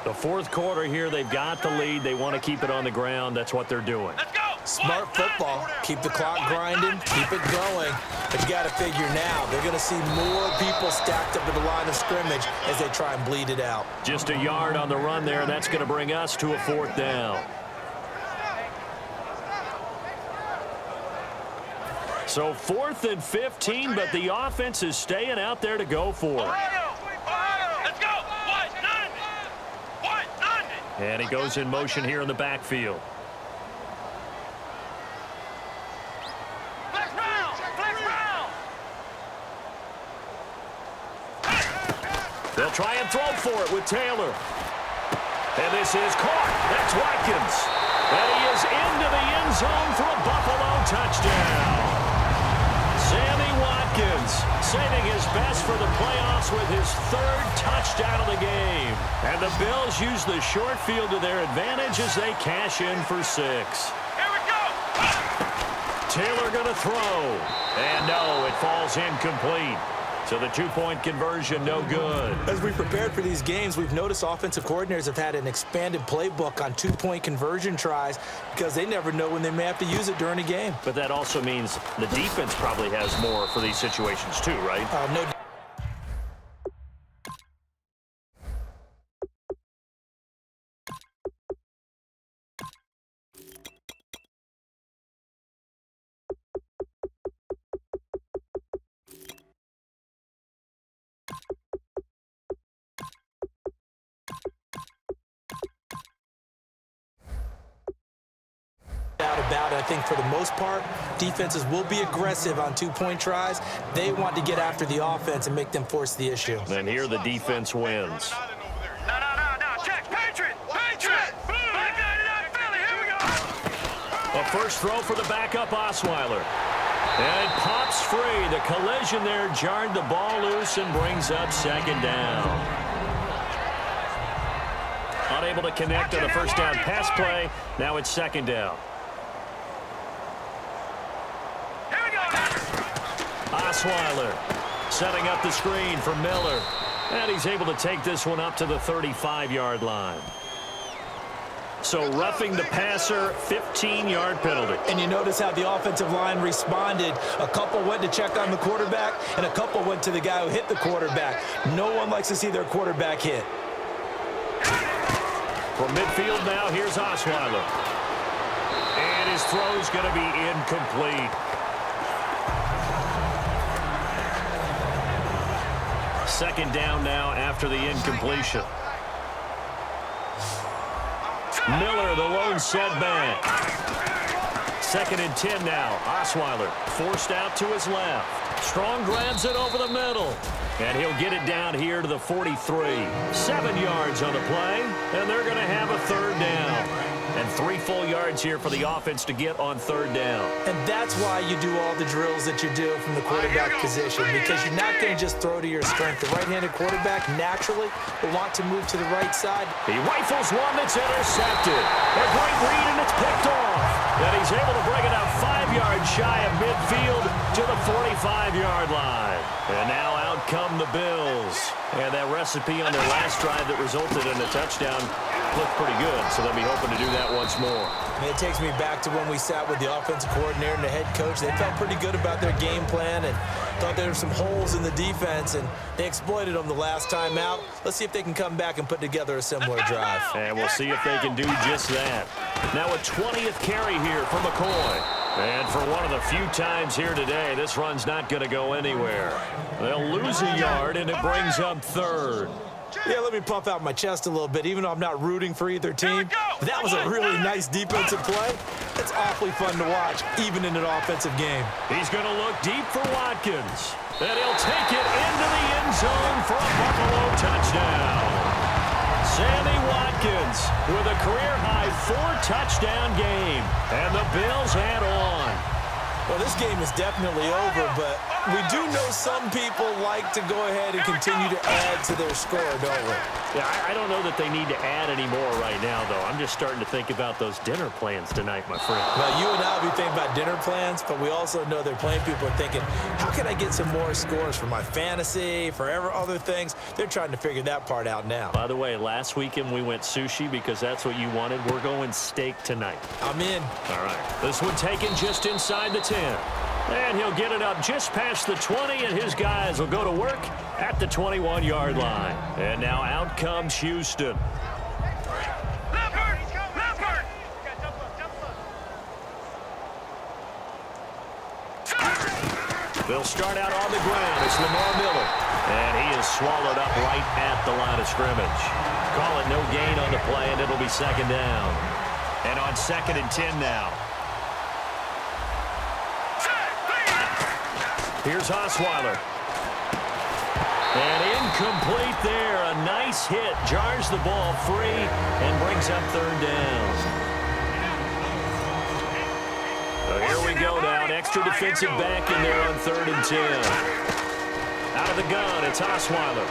The 4th quarter here, they've got the lead. They want to keep it on the ground. That's what they're doing. Let's go. Smart football. Keep the clock grinding. Keep it going. But you got to figure now, they're going to see more people stacked up at the line of scrimmage as they try and bleed it out. Just a yard on the run there, and that's going to bring us to a 4th down. So 4th and 15, but the offense is staying out there to go for it. Let's go. And he goes in motion here in the backfield. Flex round. They'll try and throw for it with Taylor. And this is caught. That's Watkins. And he is into the end zone for a Buffalo touchdown. Sammy Watkins saving his best for the playoffs with his 3rd touchdown of the game. And the Bills use the short field to their advantage as they cash in for 6. Here we go. Taylor going to throw. And no, it falls incomplete. So the 2-point conversion, no good. As we prepared for these games, we've noticed offensive coordinators have had an expanded playbook on 2-point conversion tries because they never know when they may have to use it during a game. But that also means the defense probably has more for these situations too, right? No I think for the most part, defenses will be aggressive on two-point tries. They want to get after the offense and make them force the issue. And here the defense wins. No. Check. Patriot. Back out Philly. Here we go. A first throw for the backup Osweiler. And it pops free. The collision there jarred the ball loose and brings up second down. Unable to connect on a first down pass play. Now it's second down. Here we go. Osweiler setting up the screen for Miller. And he's able to take this one up to the 35-yard line. So roughing the passer, 15-yard penalty. And you notice how the offensive line responded. A couple went to check on the quarterback, and a couple went to the guy who hit the quarterback. No one likes to see their quarterback hit. From midfield now, here's Osweiler. And his throw's going to be incomplete. Second down now after the incompletion. Miller, the lone setback. Second and 10 now. Osweiler forced out to his left. Strong grabs it over the middle. And he'll get it down here to the 43. 7 yards on the play, and they're going to have a third down. And 3 full yards here for the offense to get on third down. And that's why you do all the drills that you do from the quarterback position, because you're not going to just throw to your strength. The right-handed quarterback naturally will want to move to the right side. He rifles one that's intercepted. A great read, and it's picked off. And he's able to bring it out 5 yards shy of midfield to the 45-yard line. And now out come the Bills. And that recipe on their last drive that resulted in a touchdown looked pretty good, so they'll be hoping to do that once more. And it takes me back to when we sat with the offensive coordinator and the head coach. They felt pretty good about their game plan and thought there were some holes in the defense, and they exploited them the last time out. Let's see if they can come back and put together a similar drive. And we'll see if they can do just that. Now a 20th carry here for McCoy. And for one of the few times here today, this run's not going to go anywhere. They'll lose a yard, and it brings up third. Yeah, let me puff out my chest a little bit, even though I'm not rooting for either team. That was a really nice defensive play. It's awfully fun to watch, even in an offensive game. He's going to look deep for Watkins. And he'll take it into the end zone for a Buffalo touchdown. Sammy Watkins with a career-high 4-touchdown game. And the Bills add on. Well, this game is definitely over, but we do know some people like to go ahead and continue to add to their score, don't we? Yeah, I don't know that they need to add any more right now, though. I'm just starting to think about those dinner plans tonight, my friend. Well, you and I will be thinking about dinner plans, but we also know they're playing people are thinking, how can I get some more scores for my fantasy, for other things? They're trying to figure that part out now. By the way, last weekend we went sushi because that's what you wanted. We're going steak tonight. I'm in. All right. This one taken just inside the 10. And he'll get it up just past the 20, and his guys will go to work at the 21-yard line. And now out comes Houston. They'll start out on the ground. It's Lamar Miller. And he is swallowed up right at the line of scrimmage. Call it no gain on the play, and it'll be second down. And on 2nd and 10 now. Here's Osweiler. And incomplete there. A nice hit. Jars the ball free and brings up third down. So here we go now. An extra defensive back in there on 3rd and 10. Out of the gun, it's Osweiler.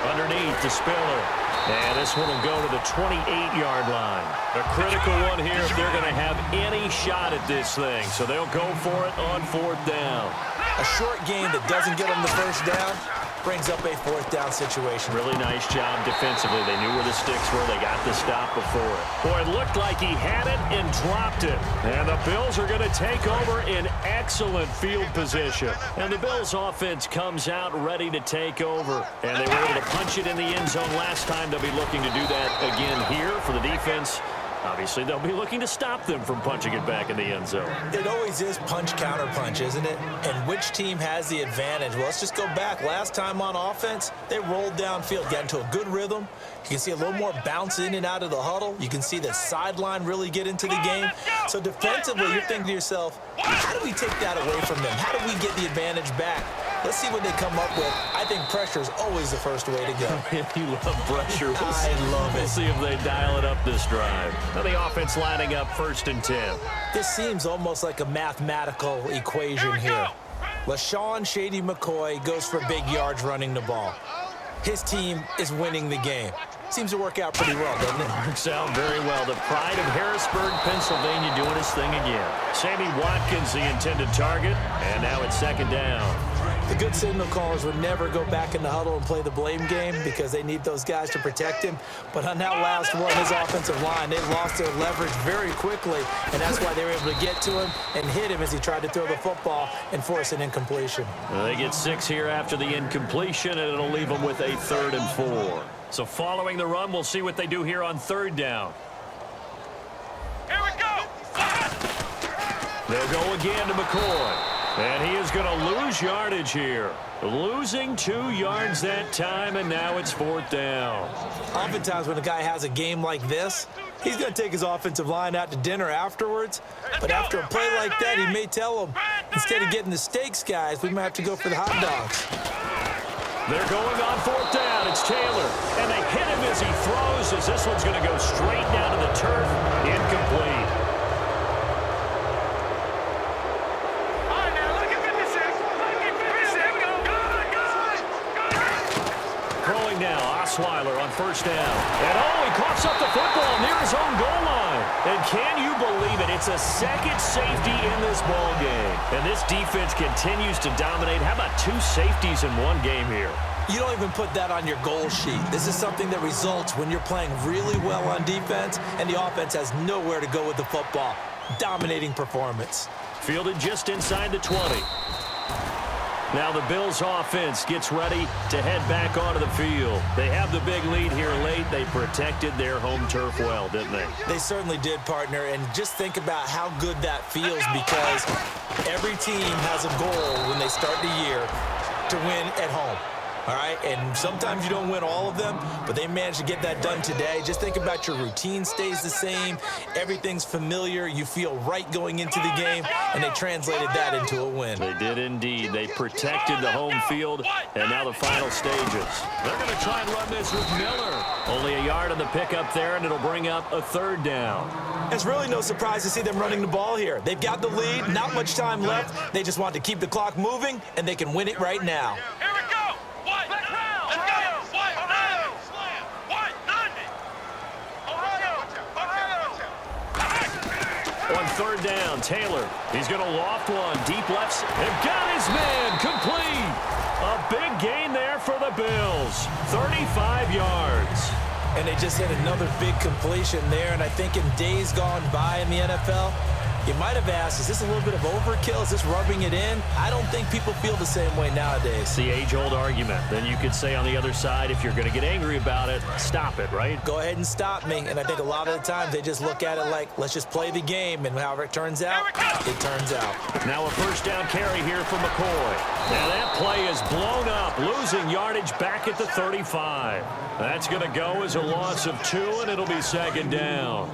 Underneath to Spiller. And this one will go to the 28-yard line. A critical one here if they're going to have any shot at this thing. So they'll go for it on 4th down. A short game that doesn't get them the first down brings up a 4th down situation. Really nice job defensively. They knew where the sticks were. They got the stop before it. Boy, it looked like he had it and dropped it. And the Bills are going to take over in excellent field position. And the Bills offense comes out ready to take over. And they were able to punch it in the end zone last time. They'll be looking to do that again here for the defense. Obviously, they'll be looking to stop them from punching it back in the end zone. It always is punch-counter-punch, isn't it? And which team has the advantage? Well, let's just go back. Last time on offense, they rolled downfield, got into a good rhythm. You can see a little more bounce in and out of the huddle. You can see the sideline really get into the game. So defensively, you're thinking to yourself, how do we take that away from them? How do we get the advantage back? Let's see what they come up with. I think pressure is always the first way to go. You love pressure. I love it. We'll see if they dial it up this drive. Now the offense lining up 1st and 10. This seems almost like a mathematical equation here. LaShawn Shady McCoy goes for big yards running the ball. His team is winning the game. Seems to work out pretty well, doesn't it? Works out very well. The pride of Harrisburg, Pennsylvania, doing his thing again. Sammy Watkins, the intended target, and now it's 2nd down. The good signal callers would never go back in the huddle and play the blame game because they need those guys to protect him. But on that last one, his offensive line, they lost their leverage very quickly, and that's why they were able to get to him and hit him as he tried to throw the football and force an incompletion. They get 6 here after the incompletion, and it'll leave them with a 3rd and 4. So following the run, we'll see what they do here on 3rd down. Here we go. They'll go again to McCoy. And he is going to lose yardage here. Losing 2 yards that time, and now it's 4th down. Oftentimes when a guy has a game like this, he's going to take his offensive line out to dinner afterwards. But after a play like that, he may tell them, instead of getting the steaks, guys, we might have to go for the hot dogs. They're going on 4th down. It's Taylor. And they hit him as he throws, as this one's going to go straight down to the turf. Incomplete. Osweiler on 1st down. And he coughs up the football near his own goal line. And can you believe it? It's a 2nd safety in this ball game. And this defense continues to dominate. How about 2 safeties in one game here? You don't even put that on your goal sheet. This is something that results when you're playing really well on defense and the offense has nowhere to go with the football. Dominating performance. Fielded just inside the 20. Now the Bills offense gets ready to head back onto the field. They have the big lead here late. They protected their home turf well, didn't they? They certainly did, partner. And just think about how good that feels because every team has a goal when they start the year to win at home. All right, and sometimes you don't win all of them, but they managed to get that done today. Just think about your routine stays the same. Everything's familiar. You feel right going into the game, and they translated that into a win. They did indeed. They protected the home field, and now the final stages. They're going to try and run this with Miller. Only a yard on the pickup there, and it'll bring up a 3rd down. It's really no surprise to see them running the ball here. They've got the lead, not much time left. They just want to keep the clock moving, and they can win it right now. Here we go. On 3rd down, Taylor. He's going to loft one. Deep left. And got his man. Complete. A big gain there for the Bills. 35 yards. And they just hit another big completion there. And I think in days gone by in the NFL, you might have asked, is this a little bit of overkill? Is this rubbing it in? I don't think people feel the same way nowadays. It's the age-old argument. Then you could say on the other side, if you're going to get angry about it, stop it, right? Go ahead and stop me. And I think a lot of the times they just look at it like, let's just play the game. And however it turns out, it turns out. Now a 1st down carry here for McCoy. Now that play is blown up, losing yardage back at the 35. That's going to go as a loss of 2, and it'll be 2nd down.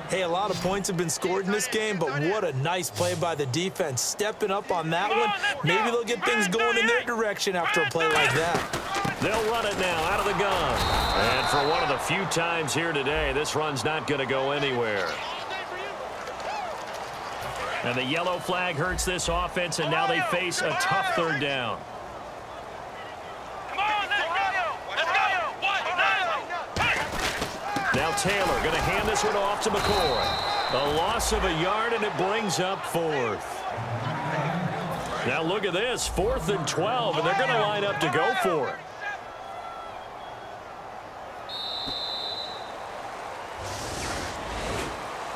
Hey, a lot of points have been scored in this game, but what a nice play by the defense. Stepping up on that one, maybe they'll get things going in their direction after a play like that. They'll run it now out of the gun. And for one of the few times here today, this run's not going to go anywhere. And the yellow flag hurts this offense, and now they face a tough 3rd down. Now Taylor going to hand this one off to McCoy. A loss of a yard, and it brings up 4th. Now look at this, 4th and 12, and they're going to line up to go for it.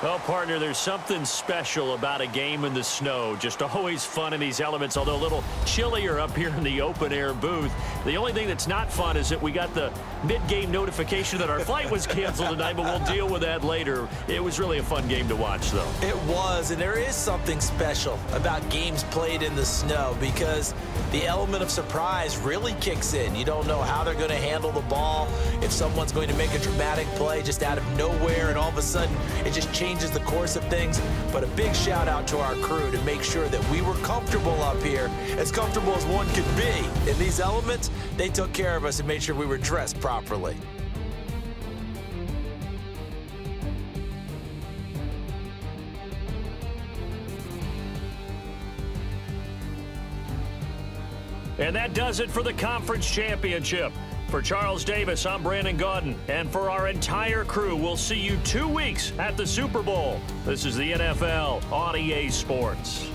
Well, partner, there's something special about a game in the snow. Just always fun in these elements, although a little chillier up here in the open-air booth. The only thing that's not fun is that we got the mid-game notification that our flight was canceled tonight, but we'll deal with that later. It was really a fun game to watch, though. It was, and there is something special about games played in the snow because the element of surprise really kicks in. You don't know how they're going to handle the ball, if someone's going to make a dramatic play just out of nowhere, and all of a sudden it just changes the course of things. But a big shout out to our crew to make sure that we were comfortable up here, as comfortable as one could be. In these elements, they took care of us and made sure we were dressed properly. And that does it for the conference championship. For Charles Davis, I'm Brandon Gaudin. And for our entire crew, we'll see you 2 weeks at the Super Bowl. This is the NFL on EA Sports.